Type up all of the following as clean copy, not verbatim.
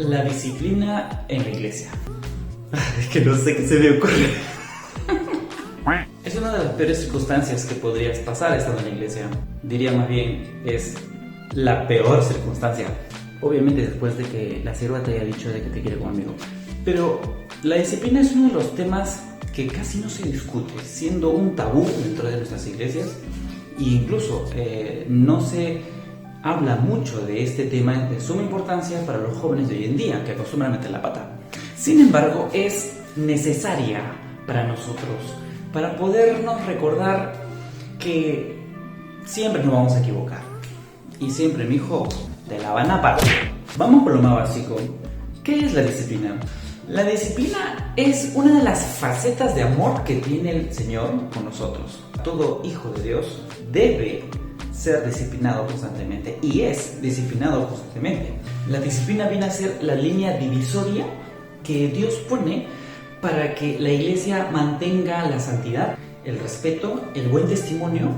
La disciplina en la iglesia. Es que no sé qué se me ocurre. Es una de las peores circunstancias que podrías pasar estando en la iglesia. Diría más bien, es la peor circunstancia. Obviamente después de que la sierva te haya dicho de que te quiere como amigo. Pero la disciplina es uno de los temas que casi no se discute, siendo un tabú dentro de nuestras iglesias. E incluso no se habla mucho de este tema de suma importancia para los jóvenes de hoy en día, que acostumbran a meter la pata. Sin embargo, es necesaria para nosotros, para podernos recordar que siempre nos vamos a equivocar. Y siempre, mi hijo, te la van a partir. Vamos por lo más básico. ¿Qué es la disciplina? La disciplina es una de las facetas de amor que tiene el Señor con nosotros. Todo hijo de Dios debe ser disciplinado constantemente y es disciplinado constantemente. La disciplina viene a ser la línea divisoria que Dios pone para que la iglesia mantenga la santidad, el respeto, el buen testimonio,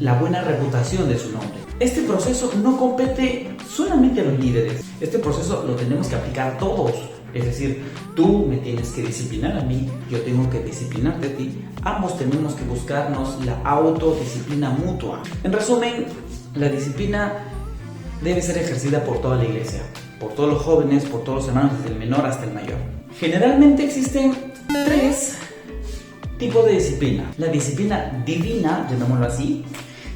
la buena reputación de su nombre. Este proceso no compete solamente a los líderes, este proceso lo tenemos que aplicar todos. Es decir, tú me tienes que disciplinar a mí, yo tengo que disciplinarte a ti. Ambos tenemos que buscarnos la autodisciplina mutua. En resumen, la disciplina debe ser ejercida por toda la iglesia, por todos los jóvenes, por todos los hermanos, desde el menor hasta el mayor. Generalmente existen 3 tipos de disciplina. La disciplina divina, llamémoslo así,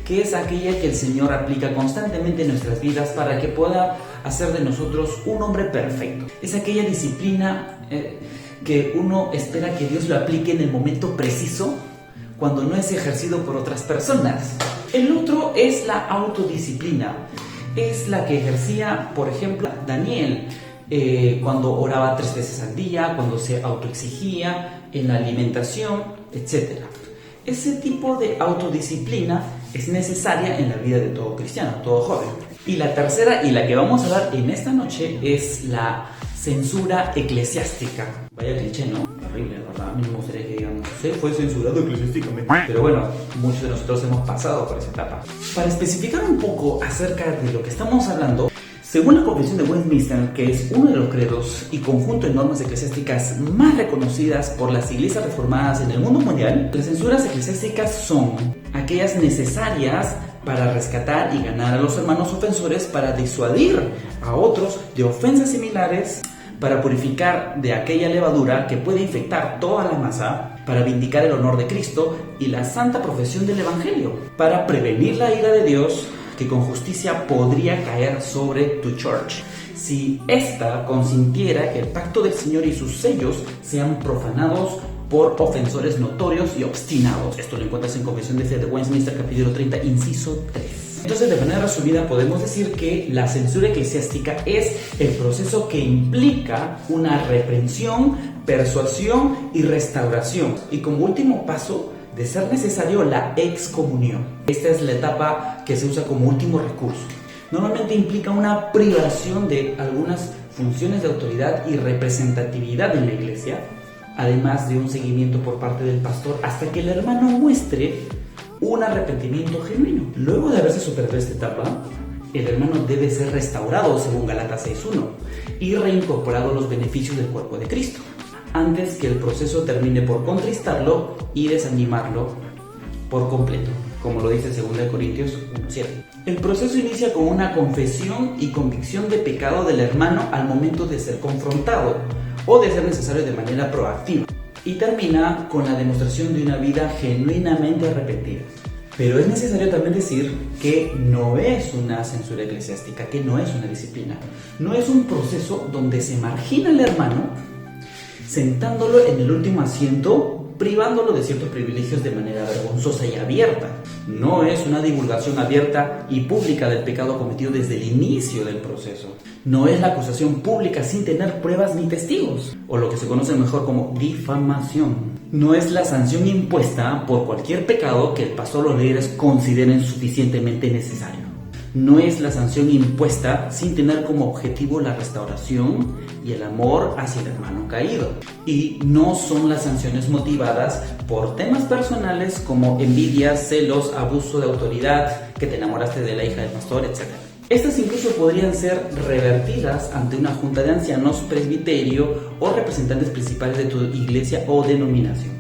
que es aquella que el Señor aplica constantemente en nuestras vidas para que pueda hacer de nosotros un hombre perfecto. Es aquella disciplina que uno espera que Dios lo aplique en el momento preciso, cuando no es ejercido por otras personas. El otro es la autodisciplina. Es la que ejercía, por ejemplo, Daniel, cuando oraba 3 veces al día, cuando se autoexigía en la alimentación, etc. Ese tipo de autodisciplina es necesaria en la vida de todo cristiano, todo joven. Y la tercera, y la que vamos a hablar en esta noche, es la censura eclesiástica. Vaya cliché, ¿no? Horrible, ¿verdad? A mí me gustaría que digan, se fue censurado eclesiásticamente. Pero bueno, muchos de nosotros hemos pasado por esa etapa. Para especificar un poco acerca de lo que estamos hablando, según la Confesión de Westminster, que es uno de los credos y conjunto de normas eclesiásticas más reconocidas por las iglesias reformadas en el mundo mundial, las censuras eclesiásticas son aquellas necesarias para rescatar y ganar a los hermanos ofensores, para disuadir a otros de ofensas similares, para purificar de aquella levadura que puede infectar toda la masa, para vindicar el honor de Cristo y la santa profesión del Evangelio, para prevenir la ira de Dios que con justicia podría caer sobre tu church si ésta consintiera que el pacto del Señor y sus sellos sean profanados por ofensores notorios y obstinados. Esto lo encuentras en Confesión de Fe de Westminster, capítulo 30, inciso 3. Entonces, de manera resumida, podemos decir que la censura eclesiástica es el proceso que implica una reprensión, persuasión y restauración. Y como último paso, de ser necesario, la excomunión. Esta es la etapa que se usa como último recurso. Normalmente implica una privación de algunas funciones de autoridad y representatividad en la iglesia, además de un seguimiento por parte del pastor hasta que el hermano muestre un arrepentimiento genuino. Luego de haberse superado esta etapa, el hermano debe ser restaurado según Gálatas 6:1 y reincorporado a los beneficios del cuerpo de Cristo, antes que el proceso termine por contristarlo y desanimarlo por completo, como lo dice 2 Corintios 1:7. El proceso inicia con una confesión y convicción de pecado del hermano al momento de ser confrontado o de ser necesario de manera proactiva, y termina con la demostración de una vida genuinamente arrepentida. Pero es necesario también decir que no es una censura eclesiástica, que no es una disciplina, no es un proceso donde se margina al hermano sentándolo en el último asiento, privándolo de ciertos privilegios de manera vergonzosa y abierta. No es una divulgación abierta y pública del pecado cometido desde el inicio del proceso. No es la acusación pública sin tener pruebas ni testigos, o lo que se conoce mejor como difamación. No es la sanción impuesta por cualquier pecado que el pastor o los líderes consideren suficientemente necesario. no es la sanción impuesta sin tener como objetivo la restauración y el amor hacia el hermano caído. Y no son las sanciones motivadas por temas personales como envidia, celos, abuso de autoridad, que te enamoraste de la hija del pastor, etc. Estas incluso podrían ser revertidas ante una junta de ancianos, presbiterio o representantes principales de tu iglesia o denominación.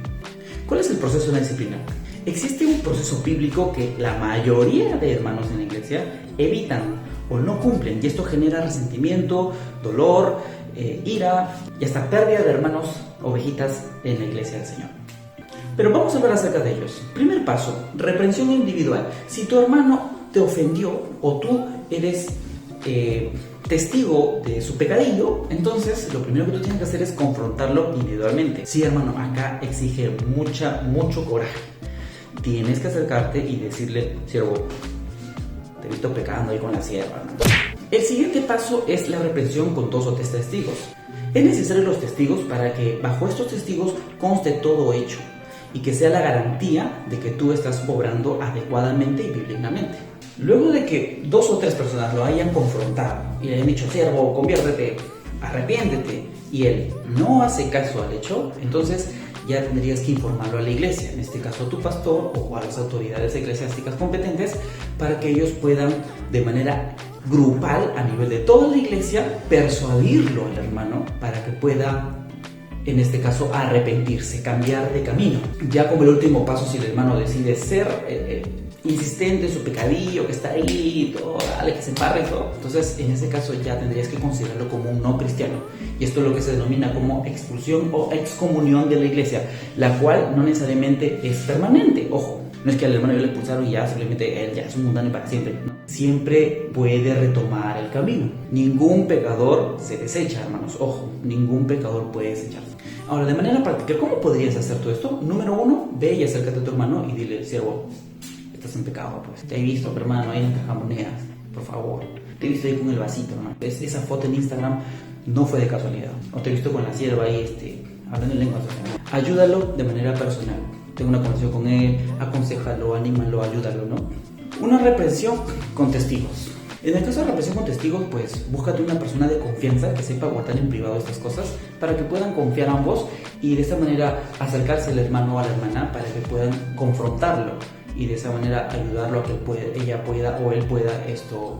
¿Cuál es el proceso de la disciplina? Existe un proceso bíblico que la mayoría de hermanos en la iglesia evitan o no cumplen, y esto genera resentimiento, dolor, ira y hasta pérdida de hermanos, ovejitas en la iglesia del Señor. Pero vamos a hablar acerca de ellos. Primer paso, reprensión individual. Si tu hermano te ofendió o tú eres testigo de su pecadillo, entonces lo primero que tú tienes que hacer es confrontarlo individualmente. Sí, hermano, acá exige mucho coraje. Tienes que acercarte y decirle: siervo, te he visto pecando ahí con la sierva, ¿no? El siguiente paso es la reprensión con 2 o 3 testigos. Es necesario los testigos para que bajo estos testigos conste todo hecho y que sea la garantía de que tú estás obrando adecuadamente y bíblicamente. Luego de que 2 o 3 personas lo hayan confrontado y le hayan dicho: siervo, conviértete, arrepiéntete, y él no hace caso al hecho, entonces ya tendrías que informarlo a la iglesia, en este caso a tu pastor o a las autoridades eclesiásticas competentes, para que ellos puedan de manera grupal a nivel de toda la iglesia persuadirlo al hermano para que pueda, en este caso, arrepentirse, cambiar de camino. Ya como el último paso, si el hermano decide ser insistente en su pecadillo, que está ahí, todo, dale, que se embarre y todo, entonces en ese caso ya tendrías que considerarlo como un no cristiano. Y esto es lo que se denomina como expulsión o excomunión de la iglesia, la cual no necesariamente es permanente. Ojo, no es que al hermano ya le expulsaron y ya simplemente él ya es un mundano para siempre, ¿no? Siempre puede retomar el camino. Ningún pecador se desecha, hermanos, ojo, ningún pecador puede desecharse. Ahora, de manera práctica, ¿cómo podrías hacer todo esto? Número 1, ve y acércate a tu hermano y dile: siervo, estás en pecado, pues. Te he visto, hermano, ahí en las cajamonedas, por favor. Te he visto ahí con el vasito, hermano. Esa foto en Instagram no fue de casualidad. O te he visto con la sierva ahí, hablando en lenguas. Ayúdalo de manera personal. Tenga una conversación con él, aconséjalo, anímalo, ayúdalo, ¿no? Una reprensión con testigos. En el caso de represión con testigos, pues búscate una persona de confianza que sepa guardar en privado estas cosas para que puedan confiar ambos y de esta manera acercarse al hermano o a la hermana para que puedan confrontarlo y de esa manera ayudarlo a que ella pueda o él pueda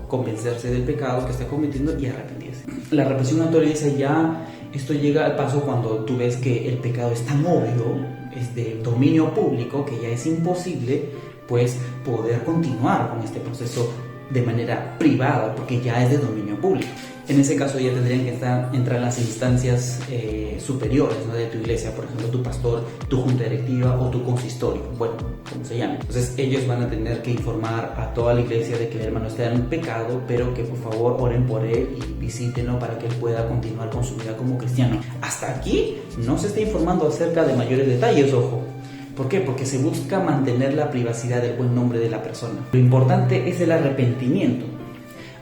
convencerse del pecado que está cometiendo y arrepentirse. La represión ante la iglesia, ya esto llega al paso cuando tú ves que el pecado es tan obvio, es de dominio público, que ya es imposible pues poder continuar con este proceso de manera privada porque ya es de dominio público. En ese caso ya tendrían que entrar las instancias superiores, ¿no?, de tu iglesia, por ejemplo tu pastor, tu junta directiva o tu consistorio, bueno, como se llame. Entonces ellos van a tener que informar a toda la iglesia de que el hermano está en pecado, pero que por favor oren por él y visítenlo para que él pueda continuar con su vida como cristiano. Hasta aquí no se está informando acerca de mayores detalles, ojo. ¿Por qué? Porque se busca mantener la privacidad del buen nombre de la persona. Lo importante es el arrepentimiento.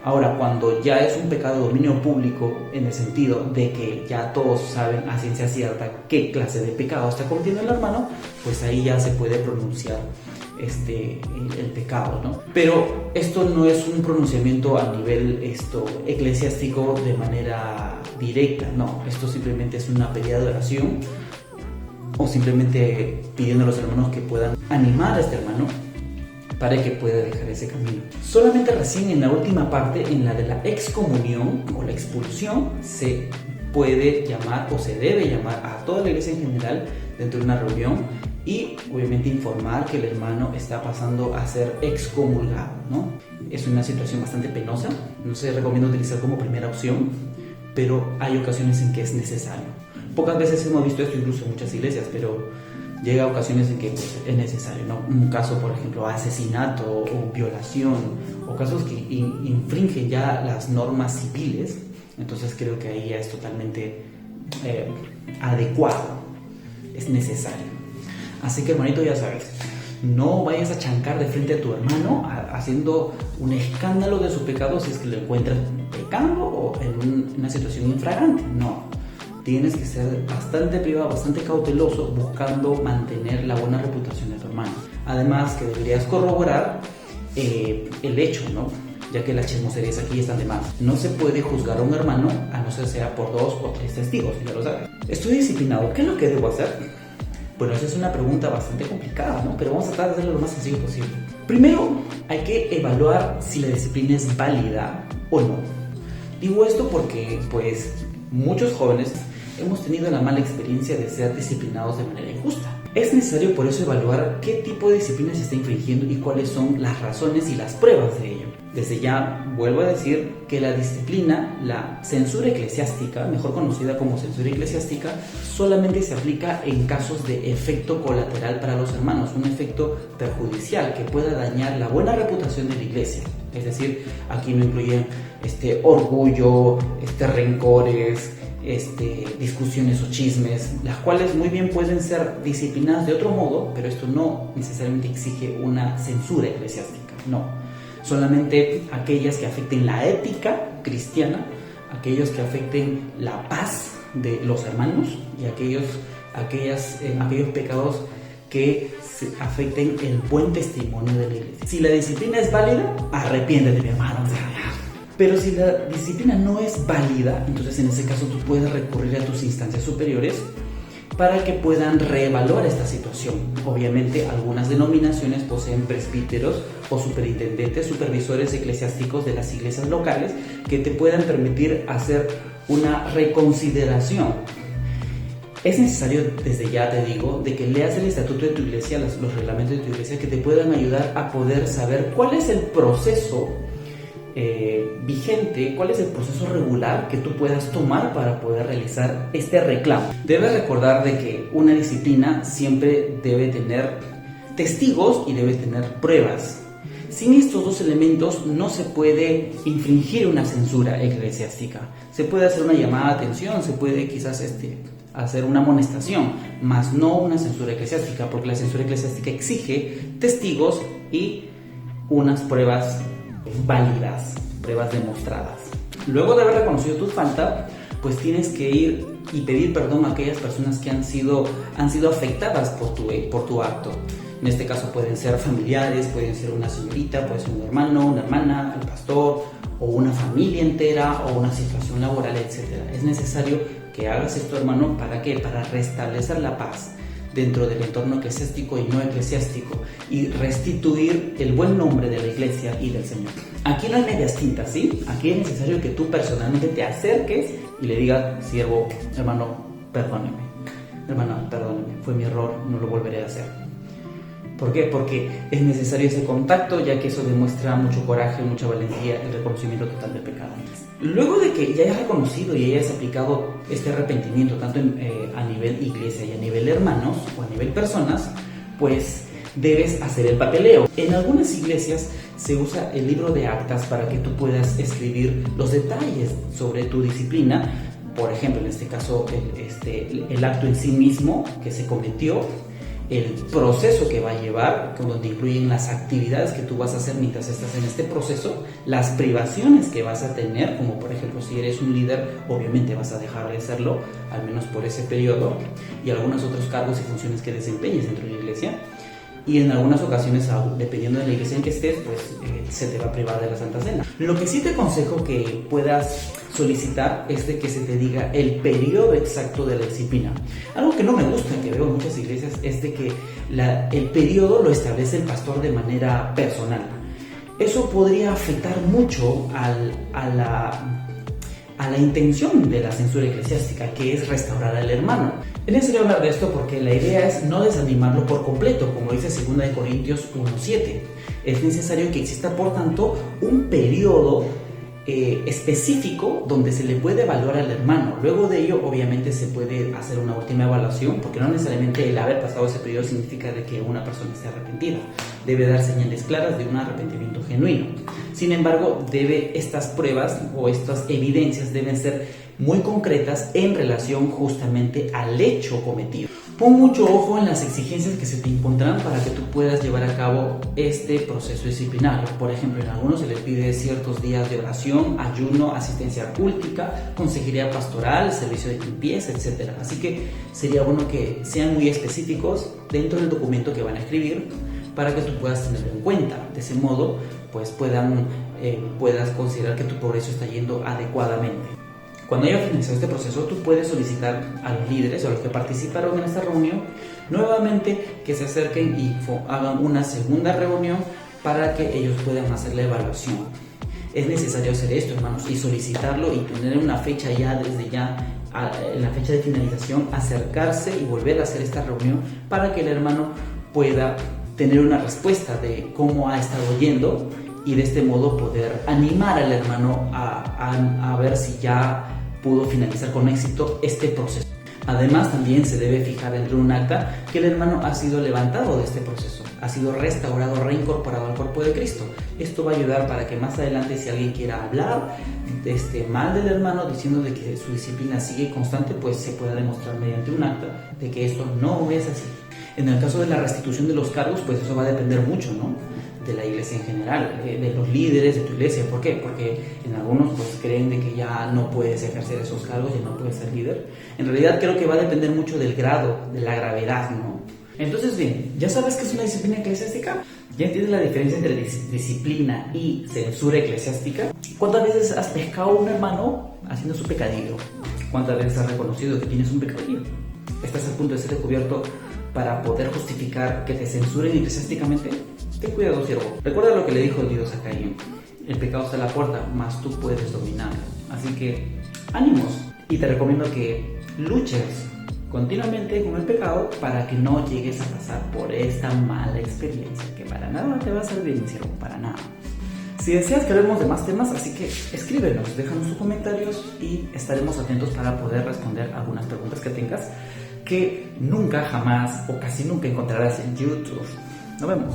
Ahora, cuando ya es un pecado de dominio público, en el sentido de que ya todos saben a ciencia cierta qué clase de pecado está cometiendo el hermano, pues ahí ya se puede pronunciar el pecado, ¿no? Pero esto no es un pronunciamiento a nivel eclesiástico de manera directa, no. Esto simplemente es una pedida de oración o simplemente pidiendo a los hermanos que puedan animar a este hermano para que pueda dejar ese camino. Solamente recién en la última parte, en la de la excomunión o la expulsión, se puede llamar o se debe llamar a toda la iglesia en general dentro de una reunión y obviamente informar que el hermano está pasando a ser excomulgado, ¿no? Es una situación bastante penosa, no se recomienda utilizar como primera opción, pero hay ocasiones en que es necesario. Pocas veces hemos visto esto incluso en muchas iglesias, pero llega a ocasiones en que pues, es necesario, ¿no? Un caso, por ejemplo, asesinato o violación, o casos que infringen ya las normas civiles, entonces creo que ahí ya es totalmente adecuado, es necesario. Así que, hermanito, ya sabes, no vayas a chancar de frente a tu hermano haciendo un escándalo de su pecado si es que lo encuentras pecando o en una situación infragante, no. Tienes que ser bastante privado, bastante cauteloso, buscando mantener la buena reputación de tu hermano. Además que deberías corroborar el hecho, ¿no?, ya que las chismoserías aquí están de más. No se puede juzgar a un hermano a no ser sea por 2 o 3 testigos, ya lo sabes. Estoy disciplinado, ¿qué es lo que debo hacer? Bueno, esa es una pregunta bastante complicada, ¿no? Pero vamos a tratar de hacerlo lo más sencillo posible. Primero, hay que evaluar si la disciplina es válida o no. Digo esto porque, pues, muchos jóvenes hemos tenido la mala experiencia de ser disciplinados de manera injusta. Es necesario por eso evaluar qué tipo de disciplina se está infringiendo y cuáles son las razones y las pruebas de ello. Desde ya vuelvo a decir que la disciplina, la censura eclesiástica, mejor conocida como censura eclesiástica, solamente se aplica en casos de efecto colateral para los hermanos, un efecto perjudicial que pueda dañar la buena reputación de la iglesia. Es decir, aquí no incluyen orgullo, rencores, discusiones o chismes, las cuales muy bien pueden ser disciplinadas de otro modo, pero esto no necesariamente exige una censura eclesiástica, no. Solamente aquellas que afecten la ética cristiana, aquellos que afecten la paz de los hermanos y aquellos pecados que afecten el buen testimonio de la iglesia. Si la disciplina es válida, arrepiéntete, mi hermano. Pero si la disciplina no es válida, entonces en ese caso tú puedes recurrir a tus instancias superiores para que puedan reevaluar esta situación. Obviamente algunas denominaciones poseen presbíteros o superintendentes, supervisores eclesiásticos de las iglesias locales que te puedan permitir hacer una reconsideración. Es necesario, desde ya te digo, de que leas el estatuto de tu iglesia, los reglamentos de tu iglesia, que te puedan ayudar a poder saber cuál es el proceso vigente, cuál es el proceso regular que tú puedas tomar para poder realizar este reclamo. Debes recordar de que una disciplina siempre debe tener testigos y debe tener pruebas. Sin estos dos elementos no se puede infringir una censura eclesiástica. Se puede hacer una llamada de atención, se puede quizás hacer una amonestación, mas no una censura eclesiástica, porque la censura eclesiástica exige testigos y unas pruebas válidas, pruebas demostradas. Luego de haber reconocido tu falta, pues tienes que ir y pedir perdón a aquellas personas que han sido afectadas por tu acto. En este caso pueden ser familiares, pueden ser una señorita, puede ser un hermano, una hermana, el pastor, o una familia entera, o una situación laboral, etc. Es necesario que hagas esto, hermano, ¿para qué? Para restablecer la paz dentro del entorno eclesiástico y no eclesiástico y restituir el buen nombre de la iglesia y del Señor. Aquí no hay medias tintas, ¿sí? Aquí es necesario que tú personalmente te acerques y le digas: siervo, hermano, perdóneme. Hermano, perdóneme, fue mi error, no lo volveré a hacer. ¿Por qué? Porque es necesario ese contacto, ya que eso demuestra mucho coraje, mucha valentía, el reconocimiento total del pecado. Luego de que ya hayas reconocido y hayas aplicado este arrepentimiento tanto a nivel iglesia y a nivel hermanos o a nivel personas, pues debes hacer el papeleo. En algunas iglesias se usa el libro de actas para que tú puedas escribir los detalles sobre tu disciplina. Por ejemplo, en este caso, el acto en sí mismo que se cometió, el proceso que va a llevar, donde incluyen las actividades que tú vas a hacer mientras estás en este proceso, las privaciones que vas a tener, como por ejemplo si eres un líder, obviamente vas a dejar de serlo, al menos por ese periodo, y algunos otros cargos y funciones que desempeñes dentro de la iglesia. Y en algunas ocasiones, dependiendo de la iglesia en que estés, pues se te va a privar de la Santa Cena. Lo que sí te aconsejo que puedas solicitar es de que se te diga el periodo exacto de la disciplina. Algo que no me gusta, que veo en muchas iglesias, es de que el periodo lo establece el pastor de manera personal. Eso podría afectar mucho a la intención de la censura eclesiástica, que es restaurar al hermano. Es necesario hablar de esto porque la idea es no desanimarlo por completo, como dice 2 Corintios 1:7. Es necesario que exista, por tanto, un periodo específico donde se le puede evaluar al hermano. Luego de ello, obviamente, se puede hacer una última evaluación, porque no necesariamente el haber pasado ese periodo significa de que una persona esté arrepentida. Debe dar señales claras de un arrepentimiento genuino. Sin embargo, estas pruebas o estas evidencias deben ser muy concretas en relación justamente al hecho cometido. Pon mucho ojo en las exigencias que se te impondrán para que tú puedas llevar a cabo este proceso disciplinario. Por ejemplo, en algunos se les pide ciertos días de oración, ayuno, asistencia cultica, consejería pastoral, servicio de limpieza, etc. Así que sería bueno que sean muy específicos dentro del documento que van a escribir para que tú puedas tenerlo en cuenta. De ese modo, pues puedan puedas considerar que tu progreso está yendo adecuadamente. Cuando haya finalizado este proceso, tú puedes solicitar a los líderes o a los que participaron en esta reunión nuevamente que se acerquen y hagan una segunda reunión para que ellos puedan hacer la evaluación. Es necesario hacer esto, hermanos, y solicitarlo y tener una fecha ya, desde ya, en la fecha de finalización, acercarse y volver a hacer esta reunión para que el hermano pueda tener una respuesta de cómo ha estado yendo y de este modo poder animar al hermano a ver si ya pudo finalizar con éxito este proceso. Además, también se debe fijar dentro de un acta que el hermano ha sido levantado de este proceso, ha sido restaurado, reincorporado al cuerpo de Cristo. Esto va a ayudar para que más adelante, si alguien quiera hablar mal del hermano diciendo de que su disciplina sigue constante, pues se pueda demostrar mediante un acta de que esto no es así. En el caso de la restitución de los cargos, pues eso va a depender mucho, ¿no?, de la iglesia en general, de los líderes de tu iglesia. ¿Por qué? Porque en algunos pues creen de que ya no puedes ejercer esos cargos, ya no puedes ser líder. En realidad creo que va a depender mucho del grado, de la gravedad, ¿no? Entonces, bien, ya sabes que es una disciplina eclesiástica, ya entiendes la diferencia entre disciplina y censura eclesiástica. ¿Cuántas veces has pescado a un hermano haciendo su pecadillo? ¿Cuántas veces has reconocido que tienes un pecadillo? ¿Estás a punto de ser descubierto para poder justificar que te censuren eclesiásticamente? Ten cuidado, siervo. Recuerda lo que le dijo Dios a Caín: el pecado está a la puerta, mas tú puedes dominarlo. Así que, ánimos. Y te recomiendo que luches continuamente con el pecado para que no llegues a pasar por esta mala experiencia, que para nada te va a servir, mi siervo, para nada. Si deseas que hablemos de más temas, así que escríbenos, déjanos tus comentarios y estaremos atentos para poder responder algunas preguntas que tengas, que nunca, jamás o casi nunca encontrarás en YouTube. Nos vemos.